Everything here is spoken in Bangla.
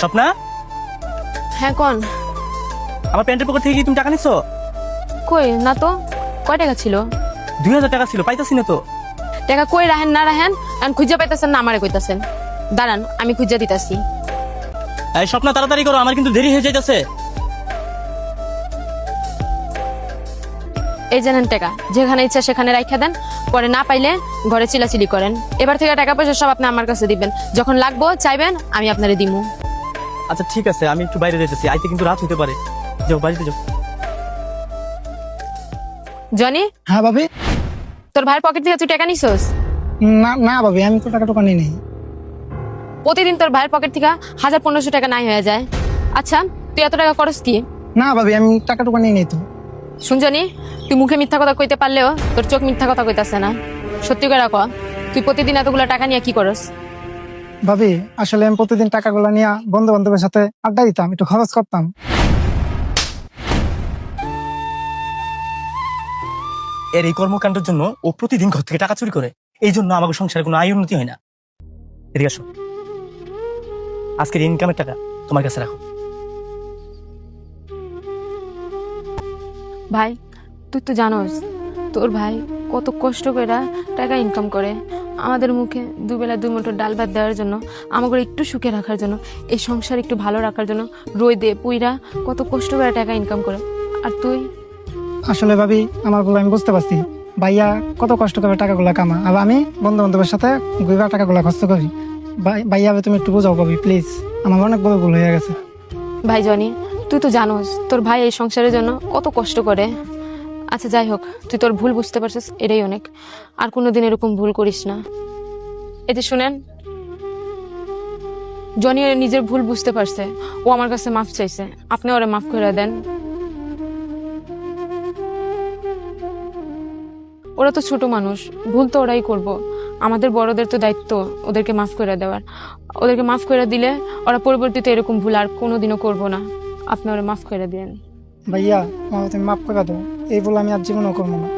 স্বপ্না, হ্যাঁ কোন? আমার প্যান্টের পকেট থেকে কি তুমি টাকা নিছো? কই না তো। কয় টাকা ছিল? 2000 টাকা ছিল, পাইতাছি না তো। টাকা কই রাহেন না রাহেন, এখন খুঁজে পাইতেছেন না আমারে কইতাছেন? দাঁড়ান আমি খুঁজে দিতাছি। এই স্বপ্না, তাড়াতাড়ি করো, আমার কিন্তু দেরি হয়ে যাইতেছে। এই জানেন টাকা, যেখানে ইচ্ছা সেখানে রাইখা দেন, পরে না পাইলে ঘরে চিলাচিলি করেন। এবার থেকে টাকা পয়সা সব আপনি আমার কাছে দিবেন, যখন লাগবো চাইবেন আমি আপনারে দিমু। আচ্ছা ঠিক আছে, আমি একটু বাইরে যেতেছি, আইতে কিন্তু রাত হতে পারে। যাও বাড়িতে যাও। জনি, হ্যাঁ ভাবি। তোর ভাইয়ের পকেট থেকে তুই টাকা নিছস? না না ভাবি, আমি তো টাকা নিই নাই। প্রতিদিন তোর ভাইয়ের পকেট থেকে 1000-1500 টাকা নাই হয়ে যায়। আচ্ছা তুই এত টাকা খরচ কি? না ভাবি, আমি টাকা নিই নাই তো। শুনজনি, তুই মুখে মিথ্যা কথা কইতে পারলেও তোর চোখ মিথ্যা কথা কইতাছে না। সত্যি করে ক, তুই প্রতিদিন এতগুলো টাকা নিয়ে কি করস? ভাবি আসলে আমি প্রতিদিন টাকাগুলো নিয়ে বন্ধু বান্ধবের সাথে আড্ডা দিতাম, একটু খরচ করতাম। এর এই কর্মকাণ্ডের জন্য ও প্রতিদিন ঘর থেকে টাকা চুরি করে, এই জন্য আমাকে সংসারে কোনো আয় উন্নতি হয় না। এদিকে আসো, আজকের ইনকামের টাকা তোমার কাছে রাখো। ভাই তুই তো জানোস তোর ভাই কত কষ্ট করে টাকা ইনকাম করে, আমাদের মুখে দুবেলা দুই মুঠো ডাল ভাত দেওয়ার জন্য, আমাকে একটু সুখে রাখার জন্য, এই সংসার একটু ভালো রাখার জন্য রোদে পুইরা কত কষ্ট করে টাকা ইনকাম করে। আর তুই? আসলে ভাবি আমার গুলো আমি বুঝতে পারছি, ভাইয়া কত কষ্ট করে টাকাগুলো কামা, আর আমি বন্ধু বান্ধবের সাথে ঘুরে টাকাগুলো খরচ করি। ভাইয়া তুমি একটু বোঝাও ভাবি প্লিজ, আমার অনেক বড় ভুল হয়ে গেছে। ভাই জনি, তুই তো জানোস তোর ভাই এই সংসারের জন্য কত কষ্ট করে। আচ্ছা যাই হোক, তুই তোর ভুল বুঝতে পারছিস, এটাই অনেক। আর কোনোদিন এরকম ভুল করিস না। এই যে শুনেন, জনি নিজের ভুল বুঝতে পারছে, ও আমার কাছে মাফ চাইছে, আপনি ওরে মাফ করে দেন। ওরা তো ছোট মানুষ, ভুল তো ওরাই করব, আমাদের বড়দের তো দায়িত্ব ওদেরকে মাফ করে দেওয়ার। ওদেরকে মাফ করে দিলে ওরা পরবর্তীতে এরকম ভুল আর কোনোদিনও করবো না। আপনি ওরা মাফ করে দিন। ভাইয়া আমার তুমি মাফ করে দাও, এই বলে আমি আর জীবনও করবো না।